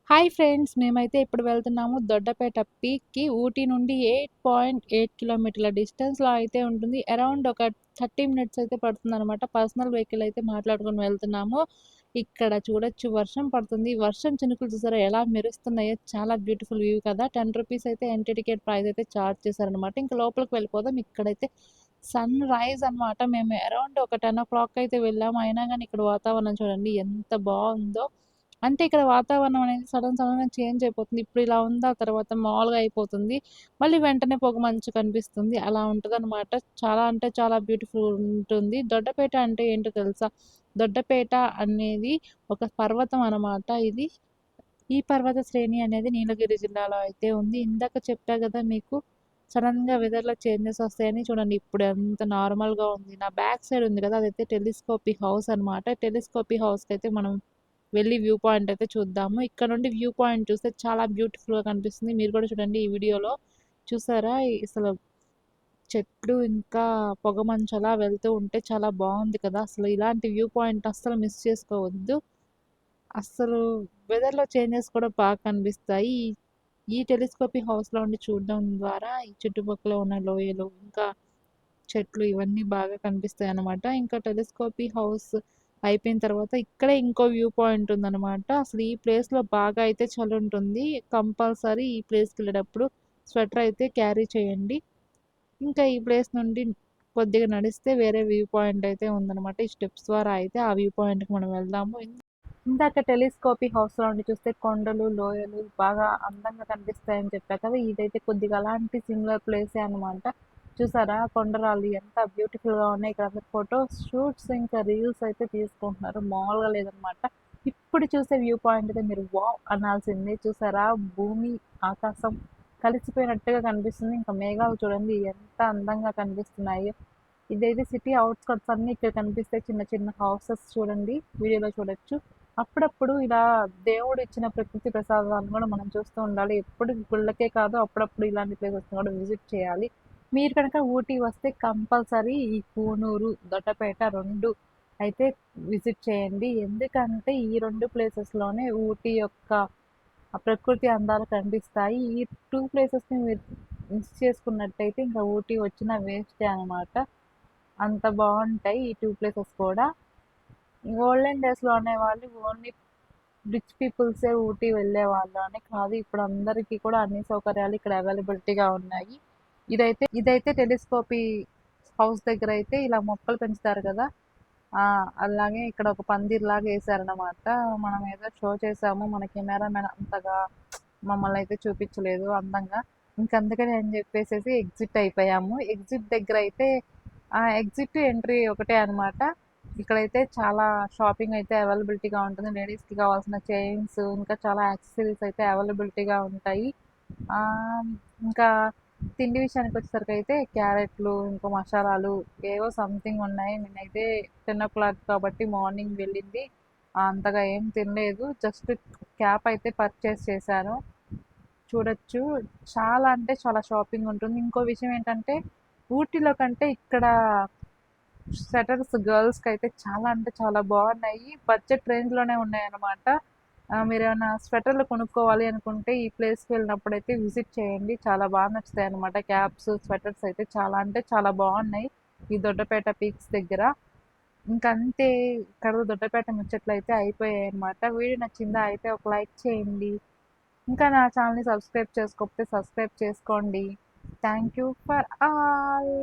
Hi friends! మేమైతే ఇప్పుడు వెళ్తున్నాము దొడ్డపేట పీక్‌కి. ఊటీ నుండి 8.8 కిలోమీటర్ల డిస్టెన్స్‌లో అయితే ఉంటుంది. అరౌండ్ ఒక 30 మినిట్స్ అయితే పడుతుందనమాట. పర్సనల్ వెహికల్ అయితే మాట్లాడుకొని వెళ్తున్నాము. ఇక్కడ చూడొచ్చు వర్షం పడుతుంది. వర్షం చినుకులు చూసారా ఎలా మెరుస్తున్నాయో, చాలా బ్యూటిఫుల్ వ్యూ కదా! రూ. 10 అయితే ఎంట్రీ టికెట్ ప్రైస్ అయితే చార్జ్ చేశారనమాట. ఇంక లోపలికి వెళ్ళిపోదాం. ఇక్కడైతే సన్ రైజ్ అనమాట. మేము అరౌండ్ ఒక 10:00 అయితే వెళ్ళాము. అయినా గానీ ఇక్కడ వాతావరణం చూడండి ఎంత బావుందో. అంటే ఇక్కడ వాతావరణం అనేది సడెన్‌గా చేంజ్ అయిపోతుంది. ఇప్పుడు ఇలా ఉంది. ఆ తర్వాత మామూలుగా అయిపోతుంది. మళ్ళీ వెంటనే పొగమంచు కనిపిస్తుంది. అలా ఉంటదనమాట. చాలా అంటే చాలా బ్యూటిఫుల్ ఉంటుంది. దొడ్డపేట అంటే ఏంటో తెలుసా? దొడ్డపేట అనేది ఒక పర్వతం అనమాట ఇది. ఈ పర్వత శ్రేణి అనేది నీలగిరి జిల్లాలో అయితే ఉంది. ఇందాక చెప్పా గదా మీకు సడెన్‌గా వెదర్‌లో చేంజెస్ వస్తాయని. చూడండి ఇప్పుడు ఎంత నార్మల్‌గా ఉంది. నా బ్యాక్ సైడ్ ఉంది కదా! అదైతే టెలిస్కోపిక్ హౌస్ అనమాట. టెలిస్కోపిక్ హౌస్‌కైతే మనం వెళ్లి వ్యూ పాయింట్ అయితే చూద్దాము. ఇక్కడ నుండి వ్యూ పాయింట్ చూస్తే చాలా బ్యూటిఫుల్‌గా కనిపిస్తుంది. మీరు కూడా చూడండి ఈ వీడియోలో. చూసారా? అసలు చెట్లు ఇంకా పొగమంచు అలా వెళ్తూ ఉంటే చాలా బావుంది కదా! అసలు ఇలాంటి వ్యూ పాయింట్ అస్సలు మిస్ చేసుకోవద్దు. అస్సలు వెదర్‌లో చేంజెస్ కూడా బాగా కనిపిస్తాయి. ఈ టెలిస్కోపిక్ హౌస్‌లో ఉండి చూడడం ద్వారా ఈ చుట్టుపక్కల ఉన్న లోయలు, ఇంకా చెట్లు ఇవన్నీ బాగా కనిపిస్తాయన్నమాట. ఇంకా టెలిస్కోపిక్ హౌస్ అయిపోయిన తర్వాత ఇక్కడే ఇంకో వ్యూ పాయింట్ ఉందన్నమాట. అసలు ఈ ప్లేస్‌లో బాగా అయితే చలుంటుంది. కంపల్సరీ ఈ ప్లేస్‌కెళ్ళేటప్పుడు స్వెటర్ అయితే క్యారీ చేయండి. ఇంకా ఈ ప్లేస్ నుండి కొద్దిగా నడిస్తే వేరే వ్యూ పాయింట్ అయితే ఉందన్నమాట. ఈ స్టెప్స్ ద్వారా అయితే ఆ వ్యూ పాయింట్‌కి మనం వెళ్దాము. ఇందాక టెలిస్కోపిక్ హౌస్‌లో ఉండి చూస్తే కొండలు, లోయలు బాగా అందంగా కనిపిస్తాయని చెప్పా కదా! ఇదైతే కొద్దిగా అలాంటి సిమిలర్ ప్లేసే అనమాట. చూసారా కొండరాళ్ళు ఎంత బ్యూటిఫుల్‌గా ఉన్నాయి. ఇక్కడ అందరూ ఫోటోస్ షూట్స్ ఇంకా రీల్స్ అయితే తీసుకుంటున్నారు. మామూలుగా లేదనమాట. ఇప్పుడు చూసే వ్యూ పాయింట్ అయితే మీరు వావ్! అనాల్సిందే. చూసారా భూమి, ఆకాశం కలిసిపోయినట్టుగా కనిపిస్తుంది. ఇంకా మేఘాలు చూడండి ఎంత అందంగా కనిపిస్తున్నాయో. ఇదైతే సిటీ ఔట్‌స్కట్స్ అన్నీ ఇక్కడ కనిపిస్తాయి. చిన్న చిన్న హౌసెస్ చూడండి. వీడియోలో చూడొచ్చు. అప్పుడప్పుడు ఇలా దేవుడు ఇచ్చిన ప్రకృతి ప్రసాదాలను కూడా మనం చూస్తూ ఉండాలి. ఎప్పుడు గుళ్ళకే కాదు అప్పుడప్పుడు ఇలాంటి ప్లేసెస్‌ని కూడా విజిట్ చేయాలి. మీరు కనుక ఊటీ వస్తే కంపల్సరీ ఈ కూనూరు, దొడ్డపేట 2 అయితే విజిట్ చేయండి. ఎందుకంటే ఈ 2 ప్లేసెస్‌లోనే ఊటీ యొక్క ఆ ప్రకృతి అందాలు కనిపిస్తాయి. ఈ 2 ప్లేసెస్‌ని మీరు మిస్ చేసుకున్నట్టయితే ఇంకా ఊటీ వచ్చినా వేస్టే అనమాట. అంత బావుంటాయి ఈ 2 ప్లేసెస్ కూడా. ఓల్డెన్ డేస్‌లో అనేవాళ్ళు ఓన్లీ రిచ్ పీపుల్సే ఊటీ వెళ్ళేవాళ్ళు అని కాదు. ఇప్పుడు అందరికీ కూడా అన్ని సౌకర్యాలు ఇక్కడ అవైలబిలిటీగా ఉన్నాయి. ఇదైతే టెలిస్కోపీ హౌస్ దగ్గర అయితే ఇలా మొక్కలు పెంచుతారు కదా! అలాగే ఇక్కడ ఒక పందిరిలాగా ఏశారనమాట. మనం ఏదో షో చేసాము. మన కెమెరామెన్ అంతగా మమ్మల్ని అయితే చూపించలేదు అందంగా. ఇంకందుకని అని చెప్పేసేసి ఎగ్జిట్ అయిపోయాము. ఎగ్జిట్ దగ్గర అయితే ఎగ్జిట్, ఎంట్రీ ఒకటే అనమాట. ఇక్కడైతే చాలా షాపింగ్ అయితే అవైలబిలిటీగా ఉంటుంది. లేడీస్‌కి కావాల్సిన చైన్స్ ఇంకా చాలా యాక్సెసరీస్ అయితే అవైలబిలిటీగా ఉంటాయి. ఆహ్, ఇంకా తిండి విషయానికి వచ్చేసరికయితే క్యారెట్లు, ఇంకా మసాలాలు ఏవో సంథింగ్ ఉన్నాయి. నేనైతే 10:00 కాబట్టి మార్నింగ్ వెళ్ళింది. అంతగా ఏం తినలేదు. జస్ట్ క్యాప్ అయితే పర్చేస్ చేశాను. చూడొచ్చు. చాలా అంటే చాలా షాపింగ్ ఉంటుంది. ఇంకో విషయం ఏంటంటే ఊటీలో కంటే ఇక్కడ స్వెటర్స్ గర్ల్స్‌కి అయితే చాలా అంటే చాలా బాగున్నాయి. బడ్జెట్ రేంజ్‌లోనే ఉన్నాయన్నమాట. మీరేమైనా స్వెటర్‌లు కొనుక్కోవాలి అనుకుంటే ఈ ప్లేస్‌కి వెళ్ళినప్పుడైతే విజిట్ చేయండి. చాలా బాగా నచ్చుతాయన్నమాట. క్యాప్స్, స్వెటర్స్ అయితే చాలా అంటే చాలా బాగున్నాయి. ఈ దొడ్డపేట పీక్స్ దగ్గర. ఇంకంతే ఇక్కడ దొడ్డపేట ముచ్చట్లయితే అయిపోయాయన్నమాట. వీడియో నచ్చిందా? అయితే ఒక లైక్ చేయండి. ఇంకా నా ఛానల్‌ని సబ్స్క్రైబ్ చేసుకోకపోతే సబ్స్క్రైబ్ చేసుకోండి. Thank you for all.